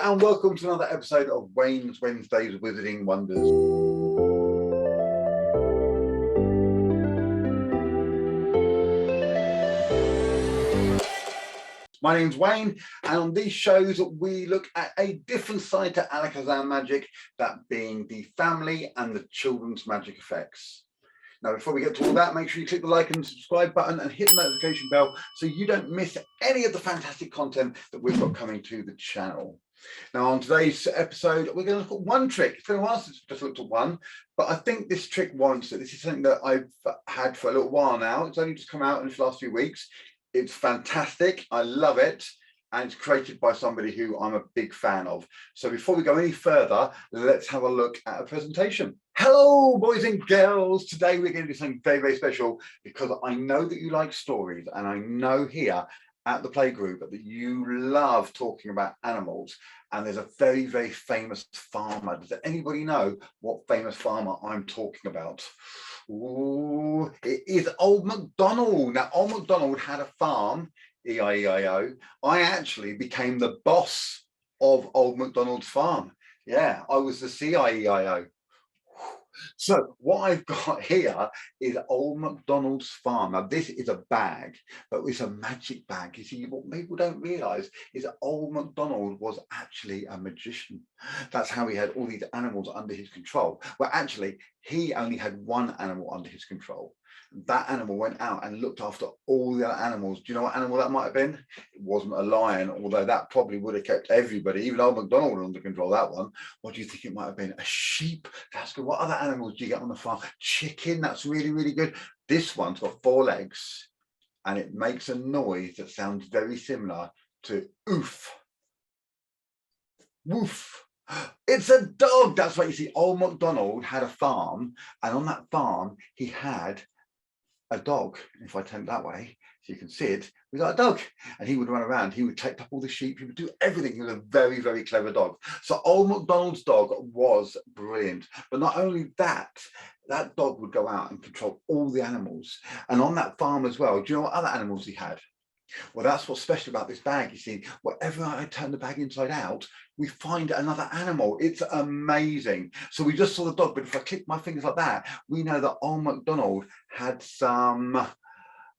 and welcome to another episode of Wayne's Wednesdays Wizarding Wonders. My name's Wayne, and on these shows we look at a different side to ALAKAZAM magic, that being the family and the children's magic effects. Now, before we get to all that, make sure you click the like and subscribe button and hit the notification bell so you don't miss any of the fantastic content that we've got coming to the channel. Now, on today's episode, we're going to look at one trick. It's been a while since we've just looked at one, but I think this trick warrants it. This is something that I've had for a little while now. It's only just come out in the last few weeks. It's fantastic. I love it. And it's created by somebody who I'm a big fan of. So before we go any further, let's have a look at a presentation. Hello, boys and girls. Today we're going to do something very, very special because I know that you like stories, and I know here at the Playgroup that you love talking about animals. And there's a very, very famous farmer. Does anybody know what famous farmer I'm talking about? Ooh, it is Old Macdonald. Now, Old Macdonald had a farm, E-I-E-I-O. I actually became the boss of Old Macdonald's farm. Yeah, I was the C-I-E-I-O. So what I've got here is Old Macdonald's farm. Now, this is a bag, but it's a magic bag. You see, what people don't realise is that Old Macdonald was actually a magician. That's how he had all these animals under his control. Well, actually, he only had one animal under his control. That animal went out and looked after all the other animals. Do you know what animal that might have been? It wasn't a lion, although that probably would have kept everybody, even Old Macdonald, under control. That one. What do you think it might have been? A sheep. That's good. What other animals do you get on the farm? Chicken. That's really, really good. This one's got 4 legs, and it makes a noise that sounds very similar to oof. Woof. It's a dog. That's right. You see, Old Macdonald had a farm, and on that farm he had a dog. If I turn it that way so you can see it, we got a dog, and he would run around, he would take up all the sheep, he would do everything. He was a very, very clever dog. So Old Macdonald's dog was brilliant. But not only that, that dog would go out and control all the animals. And on that farm as well, do you know what other animals he had? Well, that's what's special about this bag. You see, whatever I turn the bag inside out, we find another animal. It's amazing. So we just saw the dog, but if I click my fingers like that, we know that Old Macdonald had some,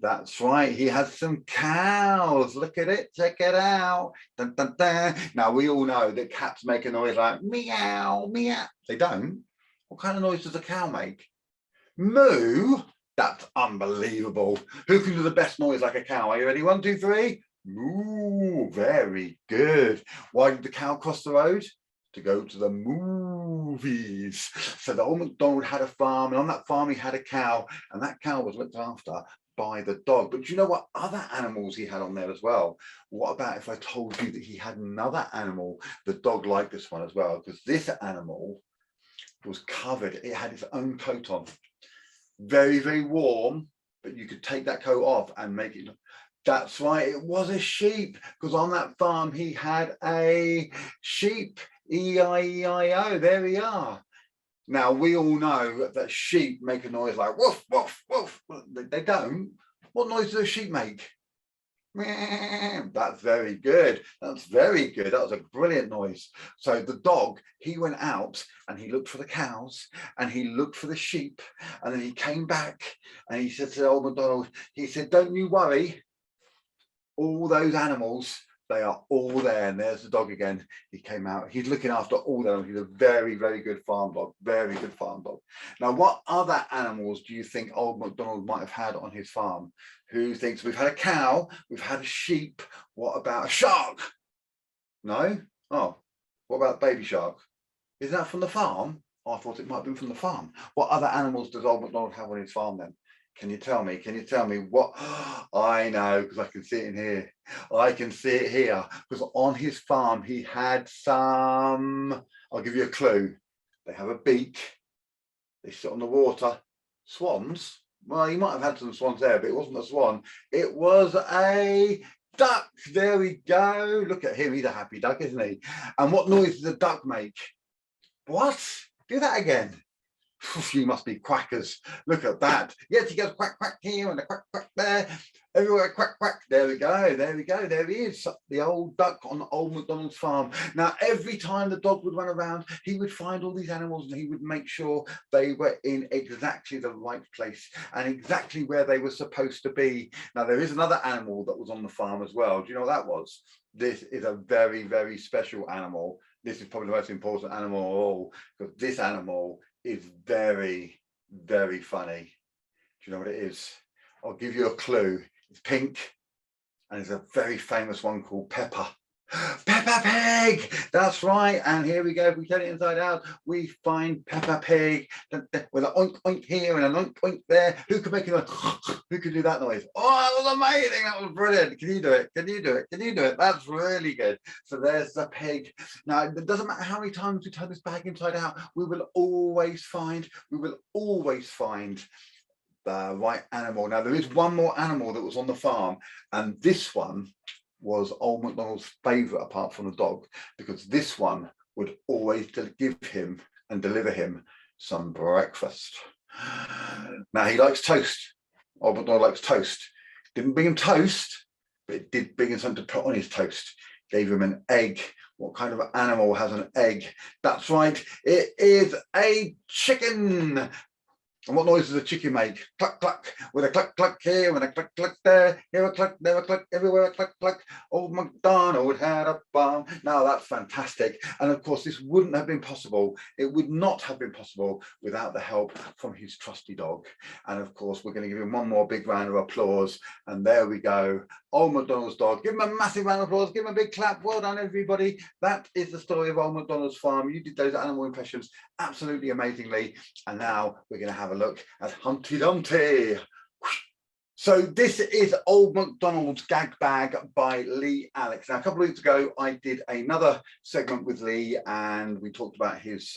that's right, he had some cows. Look at it, check it out. Dun, dun, dun. Now, we all know that cats make a noise like meow, meow. They don't. What kind of noise does a cow make? Moo. That's unbelievable. Who can do the best noise like a cow? Are you ready? 1, 2, 3. Moo. Very good. Why did the cow cross the road? To go to the movies. So the Old Macdonald had a farm, and on that farm he had a cow, and that cow was looked after by the dog. But do you know what other animals he had on there as well? What about if I told you that he had another animal? The dog liked this one as well, because this animal was covered. It had its own coat on. Very, very warm, but you could take that coat off and make it. That's right, it was a sheep, because on that farm he had a sheep. E-I-E-I-O. There we are. Now, we all know that sheep make a noise like woof, woof, woof. They don't. What noise does a sheep make? That's very good. That's very good. That was a brilliant noise. So the dog, he went out and he looked for the cows and he looked for the sheep, and then he came back and he said to Old Macdonald, he said, don't you worry, all those animals, they are all there. And there's the dog again. He came out. He's looking after all them. He's a very, very good farm dog. Very good farm dog. Now, what other animals do you think Old Macdonald might have had on his farm? Who thinks? We've had a cow. We've had a sheep. What about a shark? No? Oh, what about baby shark? Is that from the farm? Oh, I thought it might have been from the farm. What other animals does Old Macdonald have on his farm then? Can you tell me? Can you tell me what? I know, because I can see it in here. I can see it here, because on his farm he had some, I'll give you a clue. They have a beak. They sit on the water. Swans? Well, you might have had some swans there, but it wasn't a swan. It was a duck. There we go. Look at him. He's a happy duck, isn't he? And what noise does a duck make? What? Do that again. You must be quackers. Look at that. Yes, he goes quack, quack here and a quack, quack there. Everywhere, quack, quack. There we go. There we go. There he is. The old duck on old Macdonald's farm. Now, every time the dog would run around, he would find all these animals and he would make sure they were in exactly the right place and exactly where they were supposed to be. Now, there is another animal that was on the farm as well. Do you know what that was? This is a very, very special animal. This is probably the most important animal of all, because this animal is very, very funny. Do you know what it is? I'll give you a clue. It's pink, and there's a very famous one called Peppa. Peppa Pig, that's right. And here we go. If we turn it inside out, we find Peppa Pig with an oink oink here and an oink oink there. Who could make it? Who could do that noise? Oh, that was amazing. That was brilliant. Can you do it? Can you do it? Can you do it? That's really good. So there's the pig. Now, it doesn't matter how many times we turn this bag inside out, we will always find the right animal. Now, there is one more animal that was on the farm, and this one was old Macdonald's favourite apart from the dog, because this one would always give him and deliver him some breakfast. Now, he likes toast. Old Macdonald likes toast. Didn't bring him toast, but it did bring him something to put on his toast. Gave him an egg. What kind of animal has an egg? That's right, it is a chicken. And what noise does a chicken make? Cluck, cluck, with a cluck, cluck here, and a cluck, cluck there, here a cluck, there a cluck, everywhere a cluck, cluck. Old MacDonald had a farm. Now that's fantastic. And of course, this wouldn't have been possible. It would not have been possible without the help from his trusty dog. And of course, we're going to give him one more big round of applause. And there we go. Old MacDonald's dog. Give him a massive round of applause. Give him a big clap. Well done, everybody. That is the story of Old MacDonald's farm. You did those animal impressions absolutely amazingly. And now we're going to have a look at Humpty Dumpty. So this is Old MacDonald's Gag Bag by Lee Alex. Now, a couple of weeks ago, I did another segment with Lee, and we talked about his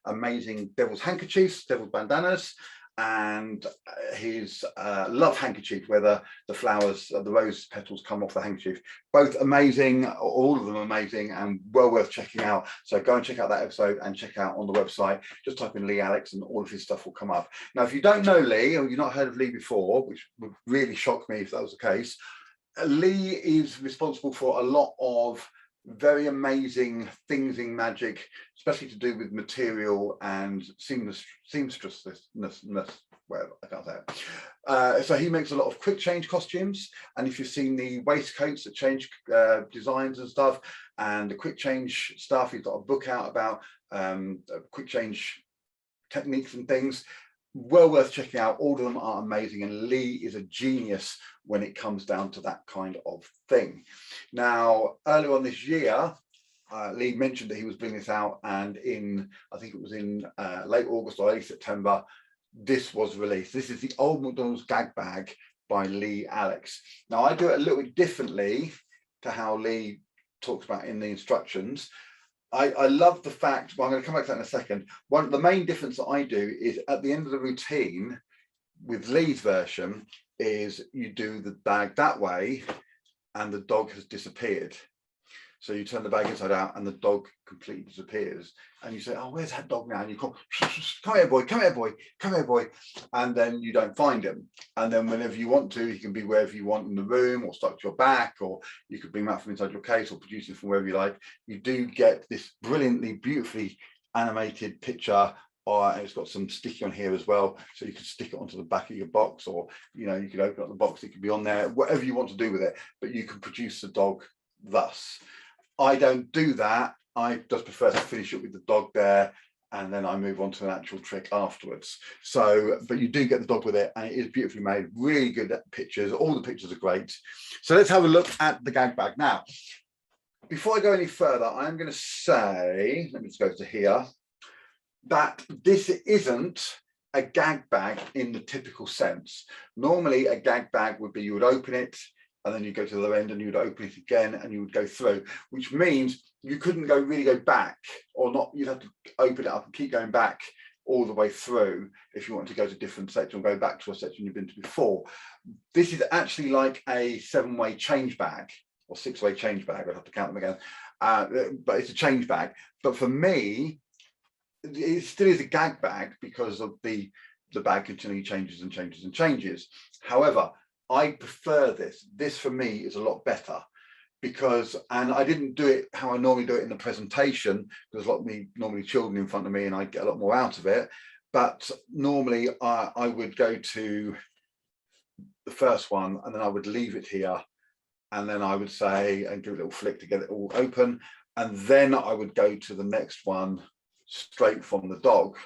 amazing devil's handkerchiefs, devil's bandanas, and his love handkerchief, where the flowers, the rose petals come off the handkerchief. Both amazing, all of them amazing, and well worth checking out. So go and check out that episode and check out on the website. Just type in Lee Alex and all of his stuff will come up. Now, if you don't know Lee, or you've not heard of Lee before, which would really shock me if that was the case, Lee is responsible for a lot of very amazing things in magic, especially to do with material and seamstressness, whatever, I can't say it. So he makes a lot of quick change costumes, and if you've seen the waistcoats that change designs and stuff, and the quick change stuff, he's got a book out about quick change techniques and things. Well worth checking out. All of them are amazing, and Lee is a genius when it comes down to that kind of thing. Now, earlier on this year, Lee mentioned that he was bringing this out, and I think it was in late August or early September, this was released. This is the Old MacDonald's Gag Bag by Lee Alex. Now, I do it a little bit differently to how Lee talks about in the instructions. I love the fact, well, I'm going to come back to that in a second. The main difference that I do is at the end of the routine with Lee's version is you do the bag that way and the dog has disappeared. So you turn the bag inside out and the dog completely disappears. And you say, oh, where's that dog now? And you call, come here, boy, come here, boy, come here, boy. And then you don't find him. And then whenever you want to, he can be wherever you want in the room, or stuck to your back, or you could bring him out from inside your case, or produce it from wherever you like. You do get this brilliantly, beautifully animated picture. And it's got some sticky on here as well, so you could stick it onto the back of your box, or you could open up the box, it could be on there, whatever you want to do with it, but you can produce the dog thus. I don't do that. I just prefer to finish it with the dog there, and then I move on to an actual trick afterwards. So, but you do get the dog with it, and it is beautifully made, really good pictures. All the pictures are great. So let's have a look at the gag bag. Now, before I go any further, I'm going to say, let me just go to here, that this isn't a gag bag in the typical sense. Normally, a gag bag would be you would open it, and then you go to the other end and you would open it again and you would go through, which means you couldn't really go back, or not, you'd have to open it up and keep going back all the way through if you want to go to a different section or go back to a section you've been to before. This is actually like a 7-way change bag, or 6-way change bag, I'd have to count them again, but it's a change bag. But for me, it still is a gag bag because of the bag continually changes and changes and changes. However, I prefer this. This for me is a lot better because, and I didn't do it how I normally do it in the presentation, because a lot of normally children in front of me and I get a lot more out of it. But normally I would go to the first one and then I would leave it here. And then I would say, and do a little flick to get it all open. And then I would go to the next one straight from the dog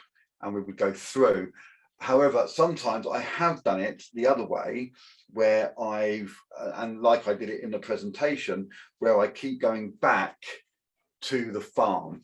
and we would go through. However, sometimes I have done it the other way where and like I did it in the presentation, where I keep going back to the farm.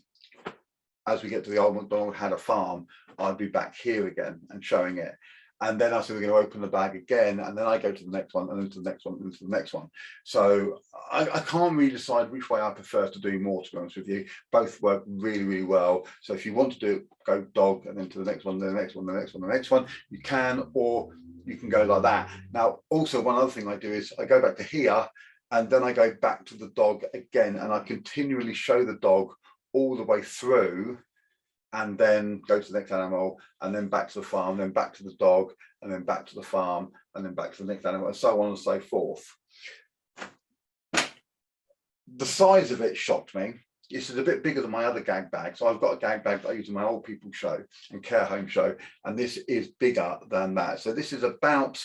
As we get to the old Macdonald had a farm, I'd be back here again and showing it. And then I said, we're going to open the bag again. And then I go to the next one and then to the next one and to the next one. So I can't really decide which way I prefer to do more, to be honest with you. Both work really, really well. So if you want to do it, go dog and then to the next one, the next one, the next one, the next one, you can, or you can go like that. Now, also one other thing I do is I go back to here and then I go back to the dog again and I continually show the dog all the way through, and then go to the next animal, and then back to the farm, then back to the dog, and then back to the farm, and then back to the next animal, and so on and so forth. The size of it shocked me. This is a bit bigger than my other gag bag. So I've got a gag bag that I use in my old people show and care home show, and this is bigger than that. So this is about,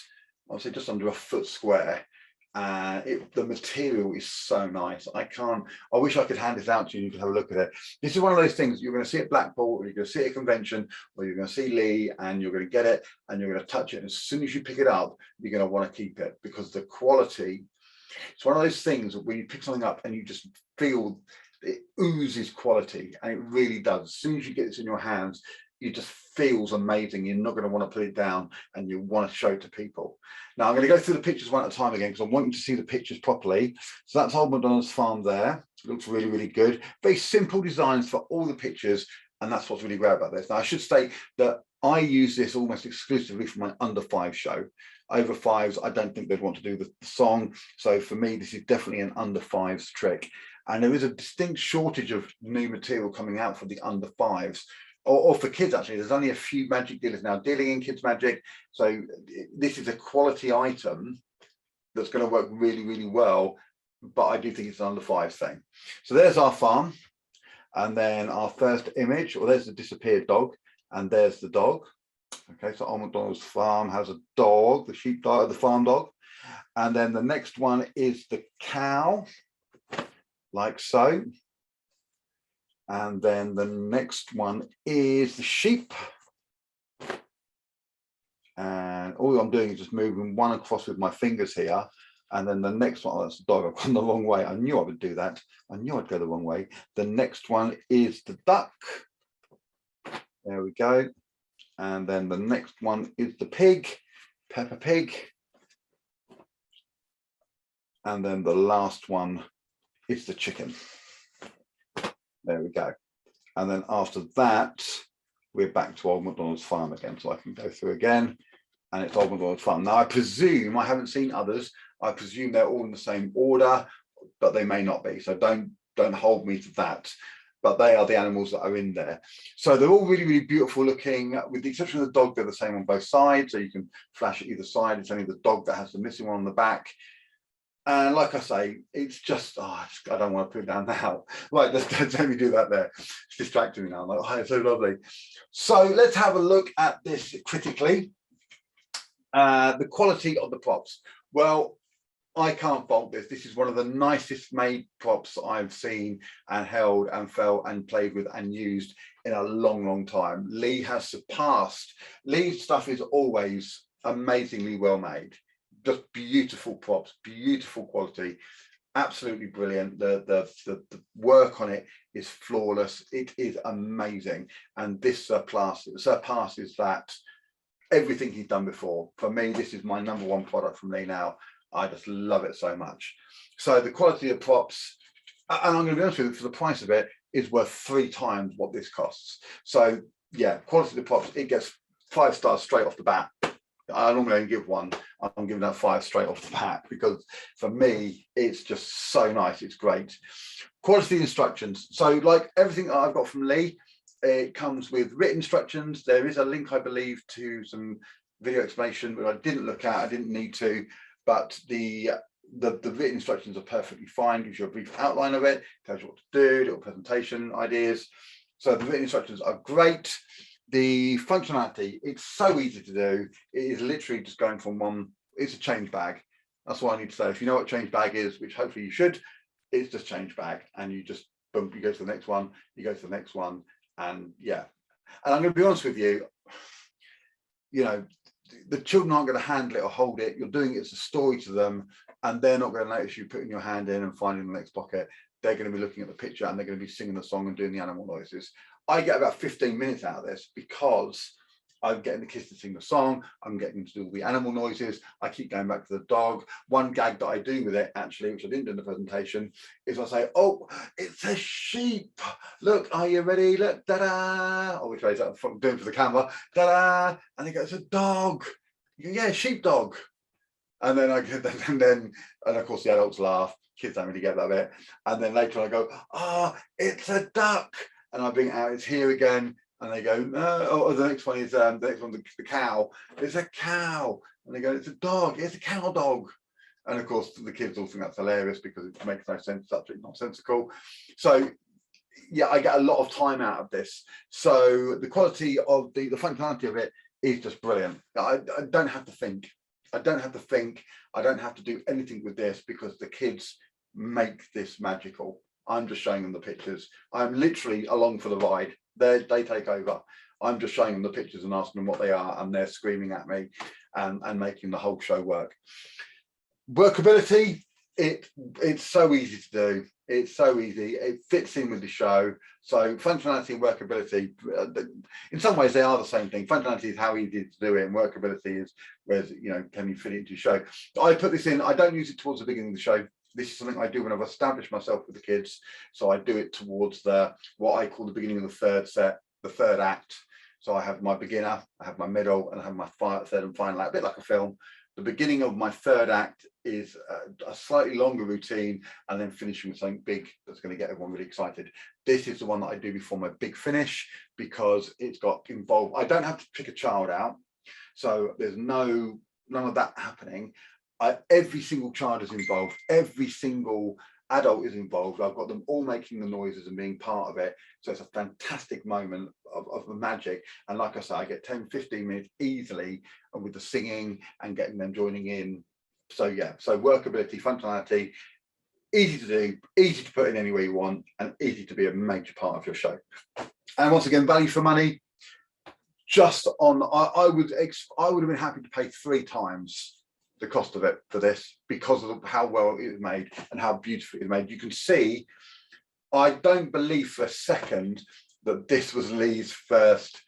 I'll say just under a foot square. The material is so nice. I wish I could hand this out to you and you could have a look at it. This is one of those things you're going to see at Blackpool, or you're going to see at a convention, or you're going to see Lee and you're going to get it and you're going to touch it. And as soon as you pick it up, you're going to want to keep it because the quality, it's one of those things that when you pick something up and you just feel it oozes quality, and it really does. As soon as you get this in your hands, it just feels amazing. You're not going to want to put it down and you want to show it to people. Now I'm going to go through the pictures one at a time again because I want you to see the pictures properly. So that's old Macdonald's farm there. It looks really, really good. Very simple designs for all the pictures, and that's what's really great about this. Now I should state that I use this almost exclusively for my under 5 show. Over 5s, I don't think they'd want to do the song. So for me, this is definitely an under 5s trick. And there is a distinct shortage of new material coming out for the under 5s. Or for kids, actually. There's only a few magic dealers now dealing in kids magic. So this is a quality item that's going to work really, really well. But I do think it's an under 5 thing. So there's our farm. And then our first image, or there's the disappeared dog. And there's the dog. Okay, so old Macdonald's farm has a dog, the sheep dog, the farm dog. And then the next one is the cow, like so. And then the next one is the sheep. And all I'm doing is just moving one across with my fingers here. And then the next one, oh, that's the dog, I've gone the wrong way. I knew I would do that. I knew I'd go the wrong way. The next one is the duck. There we go. And then the next one is the pig, Peppa Pig. And then the last one is the chicken. There we go. And then after that, we're back to old Macdonald's farm again. So I can go through again, and it's old Macdonald's farm. Now I presume, I haven't seen others, I presume they're all in the same order, but they may not be. So don't hold me to that. But they are the animals that are in there. So they're all really, really beautiful looking, with the exception of the dog, they're the same on both sides. So you can flash at either side. It's only the dog that has the missing one on the back. And like I say, it's just, I don't want to put it down now. Right, let me do that there. It's distracting me now. I'm like, oh, it's so lovely. So let's have a look at this critically. The quality of the props. Well, I can't fault this. This is one of the nicest made props I've seen and held and felt and played with and used in a long, long time. Lee has surpassed. Lee's stuff is always amazingly well made. Just beautiful props, beautiful quality, absolutely brilliant. The work on it is flawless. It is amazing, and this surpasses that everything he's done before. For me, this is my #1 product from Lee now. I just love it so much. So the quality of props, and I'm going to be honest with you, for the price of it, is worth 3 times what this costs. So yeah, quality of the props, it gets 5 stars straight off the bat. I normally only give 1. I'm giving that 5 straight off the bat because for me, it's just so nice. It's great. Quality instructions. So like everything that I've got from Lee, It comes with written instructions. There is a link, I believe, to some video explanation, but I didn't look at. I didn't need to. But the written instructions are perfectly fine. Gives you a brief outline of it, tells you what to do, little presentation ideas. So the written instructions are great. The functionality, it's so easy to do. It is literally just going from one. It's a change bag. That's what I need to say. If you know what change bag is, which hopefully you should, it's just change bag, and you just boom, you go to the next one, you go to the next one, and yeah. And I'm going to be honest with you, you know, the children aren't going to handle it or hold it. You're doing it as a story to them, and they're not going to notice you putting your hand in and finding the next pocket. They're going to be looking at the picture, and they're going to be singing the song and doing the animal noises. I get about 15 minutes out of this because I'm getting the kids to sing the song. I'm getting them to do all the animal noises. I keep going back to the dog. One gag that I do with it, actually, which I didn't do in the presentation, is I say, "Oh, it's a sheep. Look, are you ready? Look, da-da." Or which way is that I'm doing for the camera? Da-da. And he goes, "A dog." You go, "Yeah, sheepdog." And then and of course the adults laugh. Kids don't really get that bit. And then later on I go, "Oh, it's a duck." And I bring it out, it's here again. And they go, "No." Oh, the next one is the next one, the cow. "It's a cow." And they go, "It's a dog. It's a cow dog." And of course, the kids all think that's hilarious because it makes no sense. It's absolutely nonsensical. So yeah, I get a lot of time out of this. So the quality of the functionality of it is just brilliant. I don't have to think. I don't have to think. I don't have to do anything with this because the kids make this magical. I'm just showing them the pictures. I'm literally along for the ride. They take over. I'm just showing them the pictures and asking them what they are, and they're screaming at me and making the whole show work. Workability, it's so easy to do. It's so easy. It fits in with the show. So functionality and workability, in some ways they are the same thing. Functionality is how easy to do it, and workability is whereas, you know, can you fit it into your show. I put this in. I don't use it towards the beginning of the show. This is something I do when I've established myself with the kids. So I do it towards what I call the beginning of the third set, the third act. So I have my beginner, I have my middle, and I have my third and final act, a bit like a film. The beginning of my third act is a slightly longer routine, and then finishing with something big that's going to get everyone really excited. This is the one that I do before my big finish because it's got involved. I don't have to pick a child out. So there's none of that happening. Every single child is involved, every single adult is involved. I've got them all making the noises and being part of it. So it's a fantastic moment of the magic. And like I say, I get 10, 15 minutes easily with the singing and getting them joining in. So yeah, so workability, functionality, easy to do, easy to put in anywhere you want, and easy to be a major part of your show. And once again, value for money. Just on, I would have been happy to pay 3 times the cost of it for this because of how well it was made and how beautifully it was made. You can see, I don't believe for a second that this was Lee's first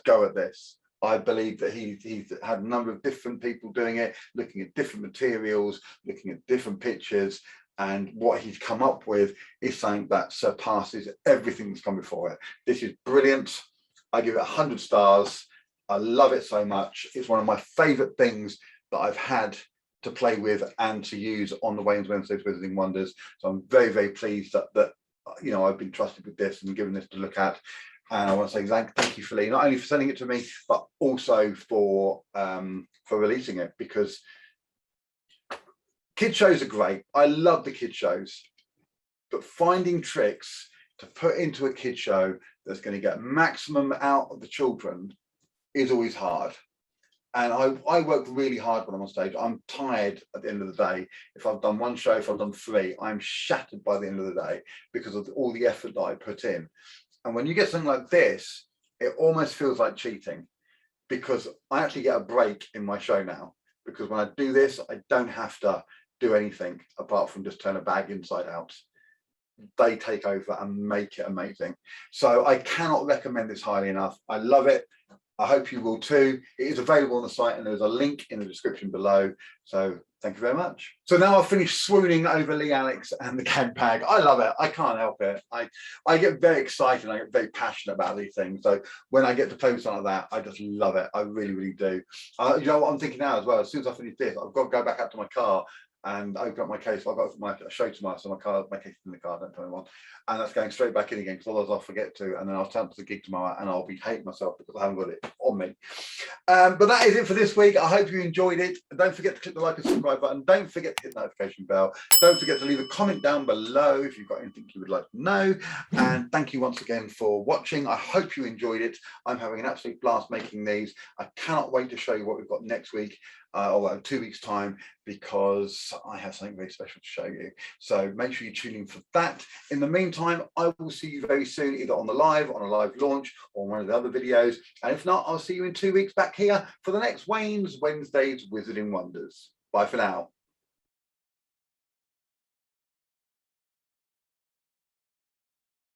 go at this. I believe that he's had a number of different people doing it, looking at different materials, looking at different pictures, and what he's come up with is something that surpasses everything that's come before it. This is brilliant. I give it 100 stars. I love it so much. It's one of my favorite things that I've had to play with and to use on the Wayne's Wednesday's Wizarding Wonders. So I'm very, very pleased that you know, I've been trusted with this and given this to look at. And I want to say thank you for Lee, not only for sending it to me, but also for releasing it, because kid shows are great. I love the kid shows, but finding tricks to put into a kid show that's going to get maximum out of the children is always hard. And I work really hard when I'm on stage. I'm tired at the end of the day. If I've done one show, if I've done 3, I'm shattered by the end of the day because of all the effort that I put in. And when you get something like this, it almost feels like cheating, because I actually get a break in my show now, because when I do this, I don't have to do anything apart from just turn a bag inside out. They take over and make it amazing. So I cannot recommend this highly enough. I love it. I hope you will too. It is available on the site, and there's a link in the description below. So thank you very much. So now I've finished swooning over Lee Alex and the gag bag. I love it. I can't help it. I get very excited. I get very passionate about these things. So when I get to play with something like that, I just love it. I really, really do. You know what I'm thinking now as well? As soon as I finish this, I've got to go back up to my car and open up my case. I've got my show tomorrow, so my case is in the car, don't tell anyone. And that's going straight back in again, because otherwise I'll forget to, and then I'll turn up to the gig tomorrow and I'll be hating myself because I haven't got it on me. But that is it for this week. I hope you enjoyed it. Don't forget to click the like and subscribe button. Don't forget to hit the notification bell. Don't forget to leave a comment down below if you've got anything you would like to know. And thank you once again for watching. I hope you enjoyed it. I'm having an absolute blast making these. I cannot wait to show you what we've got next week, or 2 weeks time, because I have something very special to show you. So make sure you tune in for that. In the meantime, I will see you very soon, either on a live launch, or one of the other videos. And if not, I'll see you in 2 weeks back here for the next Wayne's Wednesday's Wizarding Wonders. Bye for now.